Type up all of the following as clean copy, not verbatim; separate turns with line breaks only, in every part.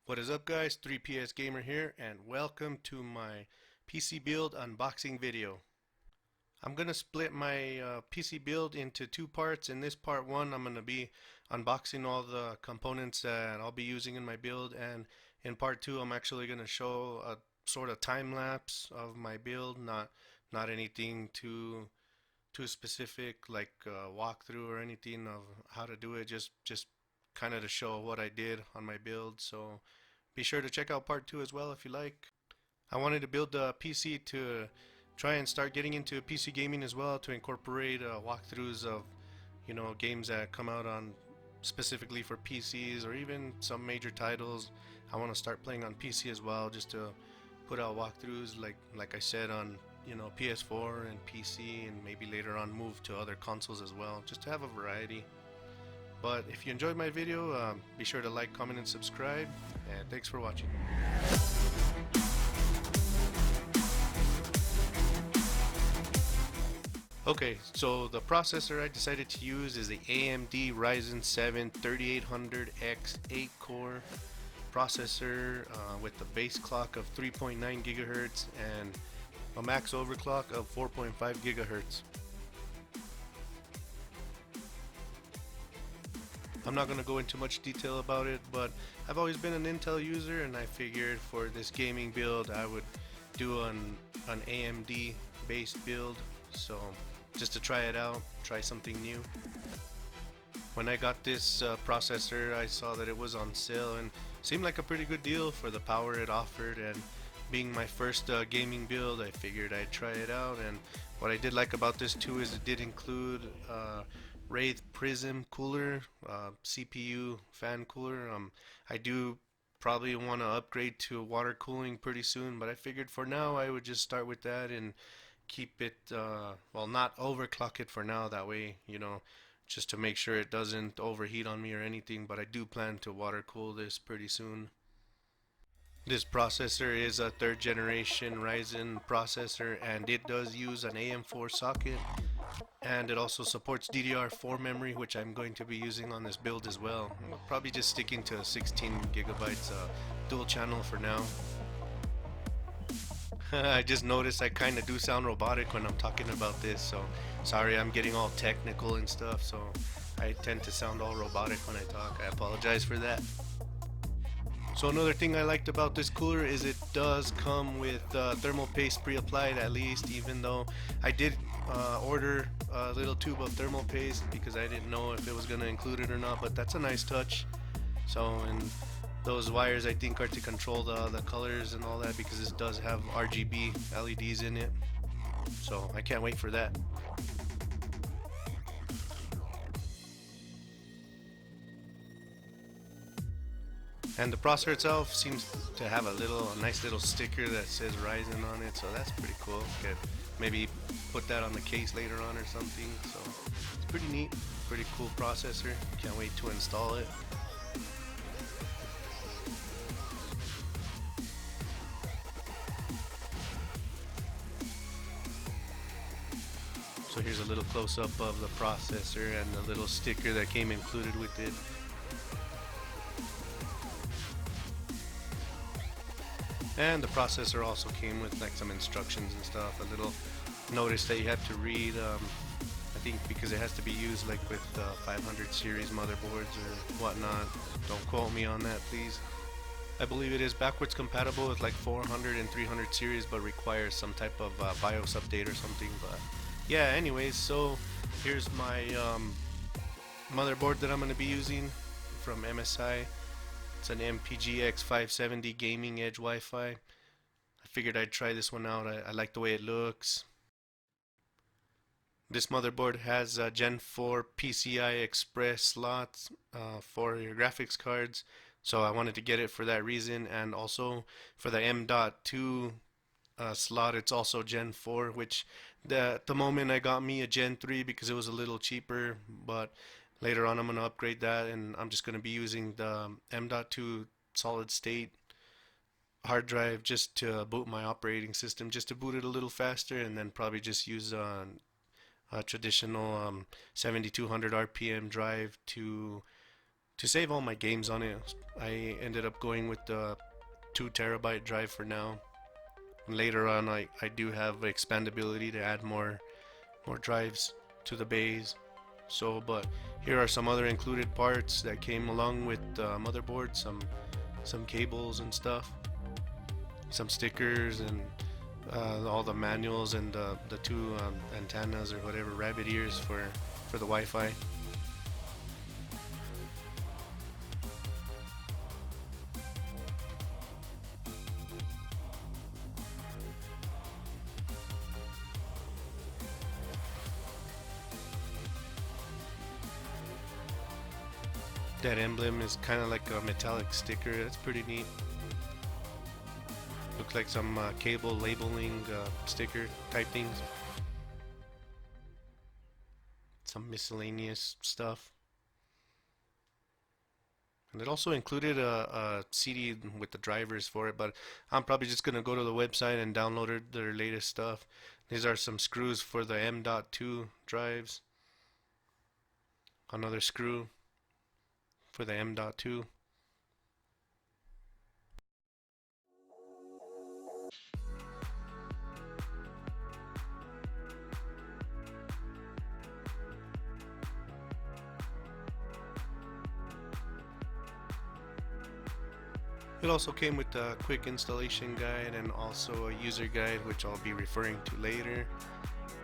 What is up, guys? 3PS Gamer here, and welcome to my PC build unboxing video. I'm gonna split my PC build into two parts. In this part one, I'm gonna be unboxing all the components that I'll be using in my build, and in part two, I'm actually gonna show a sort of time lapse of my build, not anything too specific like walkthrough or anything of how to do it. Just kind of to show what I did on my build. So be sure to check out part 2 as well if you like. I wanted to build a PC to try and start getting into PC gaming as well, to incorporate walkthroughs of games that come out on specifically for PCs, or even some major titles I want to start playing on PC as well, just to put out walkthroughs like I said on PS4 and PC, and maybe later on move to other consoles as well, just to have a variety. But if you enjoyed my video, be sure to like, comment, and subscribe, and thanks for watching. Okay, so the processor I decided to use is the AMD Ryzen 7 3800X 8-core processor with a base clock of 3.9 gigahertz and a max overclock of 4.5 gigahertz. I'm not going to go into much detail about it, but I've always been an Intel user, and I figured for this gaming build I would do an AMD based build, so just to try it out, try something new. When I got this processor, I saw that it was on sale and seemed like a pretty good deal for the power it offered, and being my first gaming build, I figured I'd try it out. And what I did like about this too is it did include Wraith Prism cooler, CPU fan cooler. I do probably want to upgrade to water cooling pretty soon, but I figured for now I would just start with that and keep it, well, not overclock it for now, that way, just to make sure it doesn't overheat on me or anything, but I do plan to water cool this pretty soon. This processor is a third generation Ryzen processor, and it does use an AM4 socket, and it also supports DDR4 memory, which I'm going to be using on this build as well. I'm probably just sticking to 16 gigabytes dual channel for now. I just noticed I kind of do sound robotic when I'm talking about this, so sorry, I'm getting all technical and stuff, so I tend to sound all robotic when I talk. I apologize for that. So another thing I liked about this cooler is it does come with thermal paste pre-applied, at least, even though I did order a little tube of thermal paste because I didn't know if it was going to include it or not, but that's a nice touch. So, and those wires I think are to control the colors and all that, because this does have RGB LEDs in it, so I can't wait for that. And the processor itself seems to have a nice little sticker that says RYZEN on it, so that's pretty cool. Could maybe put that on the case later on or something. So it's pretty neat, pretty cool processor. Can't wait to install it. So here's a little close-up of the processor and the little sticker that came included with it. And the processor also came with like some instructions and stuff, a little notice that you have to read, I think because it has to be used like with 500 series motherboards or whatnot. Don't quote me on that, please. I believe it is backwards compatible with like 400 and 300 series, but requires some type of BIOS update or something. But yeah, anyways, so here's my motherboard that I'm going to be using from MSI. It's an MPGX 570 Gaming Edge Wi-Fi. I figured I'd try this one out. I like the way it looks. This motherboard has Gen 4 PCI Express slots for your graphics cards, so I wanted to get it for that reason, and also for the M.2 slot, it's also Gen 4, which at the moment I got me a Gen 3 because it was a little cheaper, but later on I'm going to upgrade that, and I'm just going to be using the M.2 solid state hard drive just to boot my operating system, just to boot it a little faster, and then probably just use a traditional 7200 RPM drive to To save all my games on it, I ended up going with the 2 TB drive for now. Later on, I do have expandability to add more drives to the bays. So, but here are some other included parts that came along with the motherboard, some cables and stuff, some stickers, and all the manuals, and the two antennas or whatever, rabbit ears for the Wi-Fi. That emblem is kind of like a metallic sticker. That's pretty neat. Looks like some cable labeling sticker type things. Some miscellaneous stuff. And it also included a CD with the drivers for it, but I'm probably just going to go to the website and download their latest stuff. These are some screws for the M.2 drives. Another screw for the M.2. It also came with a quick installation guide and also a user guide, which I'll be referring to later.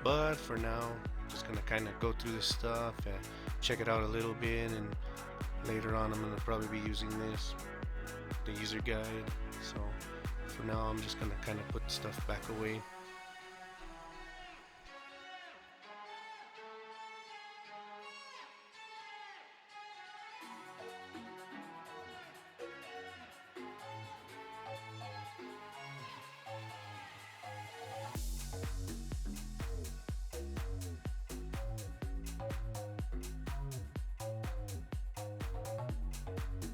But for now, I'm just gonna kind of go through this stuff and check it out a little bit, and later on I'm gonna probably be using this, the user guide. So for now, I'm just gonna kind of put stuff back away.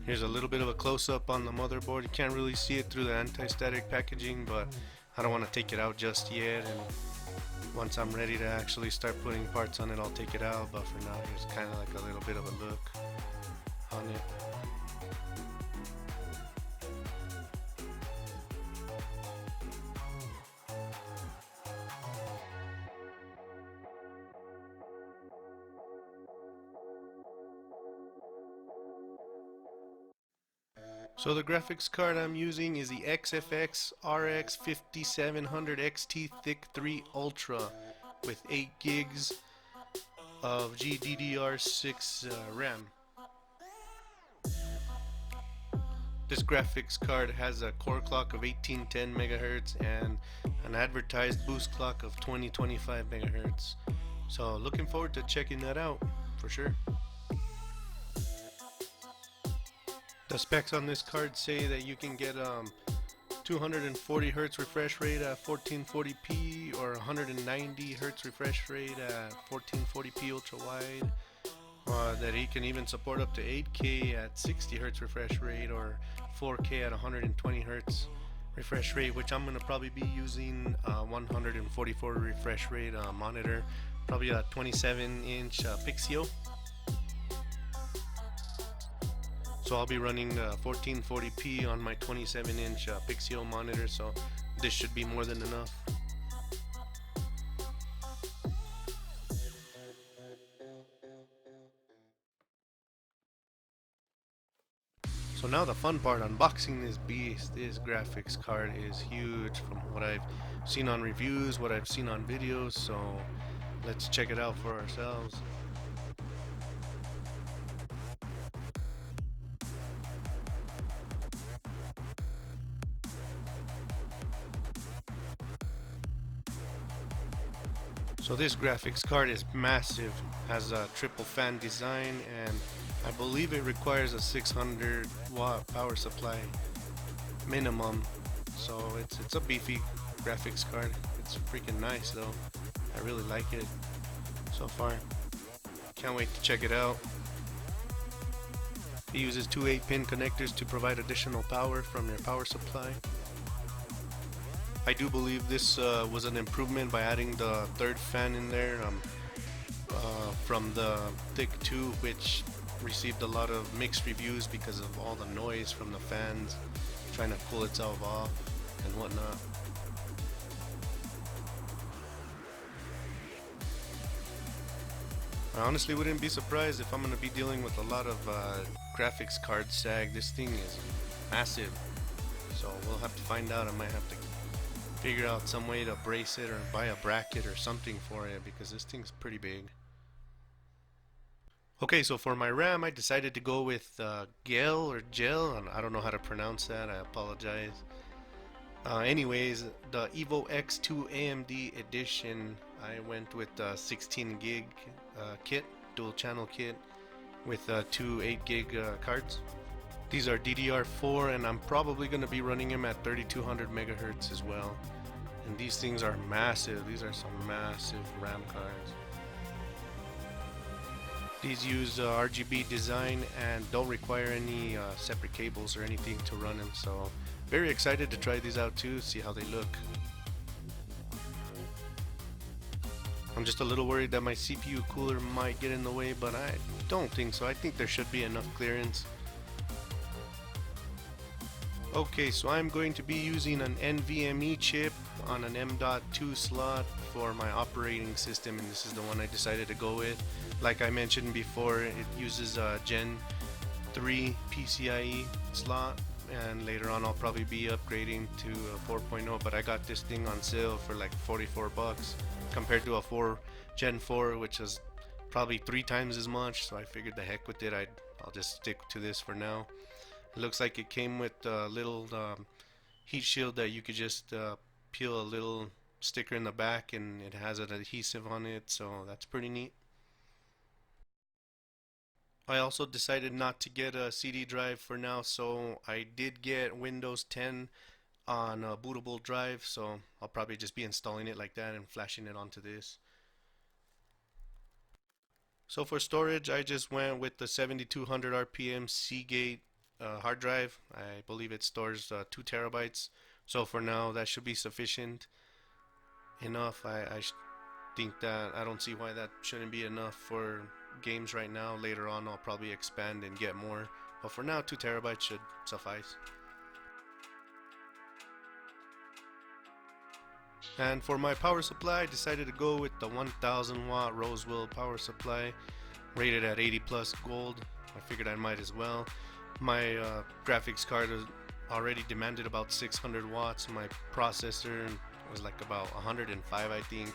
Here's a little bit of a close-up on the motherboard. You can't really see it through the anti-static packaging, but I don't want to take it out just yet, and once I'm ready to actually start putting parts on it, I'll take it out. But for now, here's kind of like a little bit of a look on it. So the graphics card I'm using is the XFX RX 5700 XT THICC 3 Ultra with 8 gigs of GDDR6 RAM. This graphics card has a core clock of 1810 MHz and an advertised boost clock of 2025 MHz. So looking forward to checking that out for sure. The specs on this card say that you can get 240 Hz refresh rate at 1440p or 190 Hz refresh rate at 1440p ultra wide. That he can even support up to 8K at 60 Hz refresh rate or 4K at 120 Hz refresh rate, which I'm going to probably be using 144 refresh rate monitor, probably a 27-inch Pixio. So I'll be running 1440p on my 27-inch Pixio monitor, so this should be more than enough. So now the fun part, unboxing this beast. This graphics card is huge from what I've seen on reviews, what I've seen on videos, so let's check it out for ourselves. So this graphics card is massive, has a triple fan design, and I believe it requires a 600 watt power supply minimum. So it's a beefy graphics card. It's freaking nice though. I really like it so far. Can't wait to check it out. It uses two 8-pin connectors to provide additional power from your power supply. I do believe this was an improvement by adding the third fan in there from the THICC 2, which received a lot of mixed reviews because of all the noise from the fans trying to cool itself off and whatnot. I honestly wouldn't be surprised if I'm going to be dealing with a lot of graphics card sag. This thing is massive, so we'll have to find out. I might have to figure out some way to brace it or buy a bracket or something for it because this thing's pretty big. Okay, so for my RAM I decided to go with GeIL or GeIL. I don't know how to pronounce that, I apologize. Anyways, the Evo X2 AMD edition, I went with 16 gig kit, dual channel kit with 2 8 gig cards. These are DDR4 and I'm probably going to be running them at 3200 megahertz as well. And these things are massive. These are some massive RAM cards. These use RGB design and don't require any separate cables or anything to run them, so very excited to try these out too, see how they look. I'm just a little worried that my CPU cooler might get in the way, but I don't think so. I think there should be enough clearance. Okay, so I'm going to be using an NVMe chip on an M.2 slot for my operating system, and this is the one I decided to go with. Like I mentioned before, it uses a Gen 3 PCIe slot, and later on I'll probably be upgrading to a 4.0, but I got this thing on sale for like 44 bucks compared to a Gen 4, which is probably 3 times as much, so I figured the heck with it, I'll just stick to this for now. It looks like it came with a little heat shield that you could just peel a little sticker in the back, and it has an adhesive on it, so that's pretty neat. I also decided not to get a CD drive for now, so I did get Windows 10 on a bootable drive, so I'll probably just be installing it like that and flashing it onto this. So for storage, I just went with the 7200 RPM Seagate hard drive. I believe it stores 2 terabytes, so for now that should be sufficient enough. I think that I don't see why that shouldn't be enough for games right now. Later on I'll probably expand and get more, but for now 2 terabytes should suffice. And for my power supply, I decided to go with the 1000 watt Rosewill power supply, rated at 80 plus gold. I figured I might as well. My graphics card already demanded about 600 watts. My processor was like about 105, I think.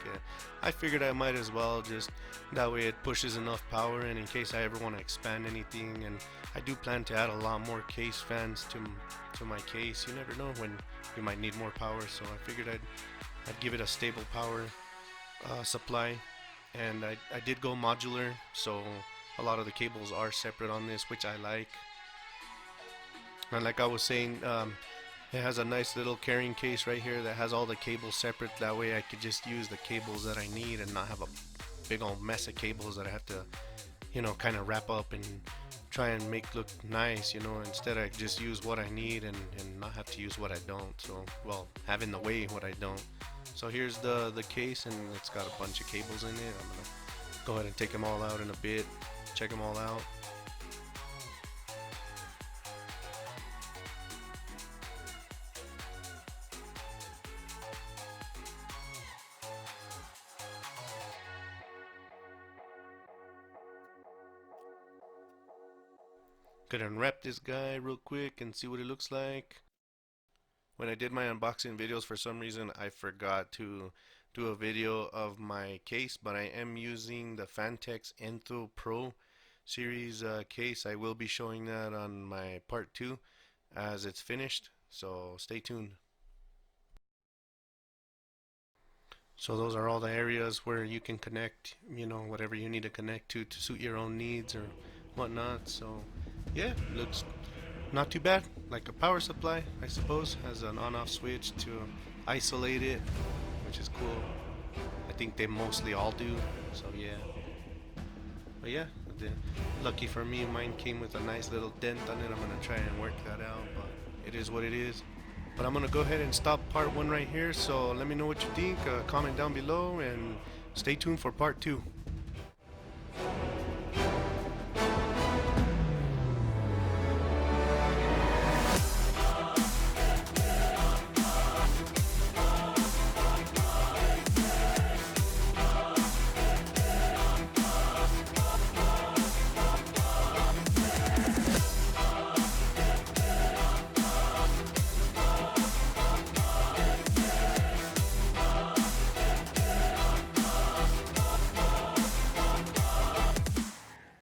I figured I might as well, just that way it pushes enough power, and in case I ever want to expand anything. And I do plan to add a lot more case fans to my case. You never know when you might need more power, so I figured I'd give it a stable power supply. And I did go modular, so a lot of the cables are separate on this, which I like. And like I was saying, it has a nice little carrying case right here that has all the cables separate. That way I could just use the cables that I need and not have a big old mess of cables that I have to, you know, kind of wrap up and try and make look nice, you know. Instead I just use what I need and not have to use what I don't. So, well, have in the way what I don't. So here's the case, and it's got a bunch of cables in it. I'm gonna go ahead and take them all out in a bit, check them all out. Gonna unwrap this guy real quick and see what it looks like. When I did my unboxing videos, for some reason I forgot to do a video of my case, but I am using the Phanteks Enthoo Pro series case. I will be showing that on my part 2 as it's finished, so stay tuned. So those are all the areas where you can connect, you know, whatever you need to connect to suit your own needs or whatnot. So yeah, looks not too bad, like a power supply, I suppose. Has an on-off switch to isolate it, which is cool. I think they mostly all do, so yeah. But yeah, lucky for me, mine came with a nice little dent on it. I'm gonna try and work that out, but it is what it is. But I'm gonna go ahead and stop part 1 right here, so let me know what you think, comment down below, and stay tuned for part 2.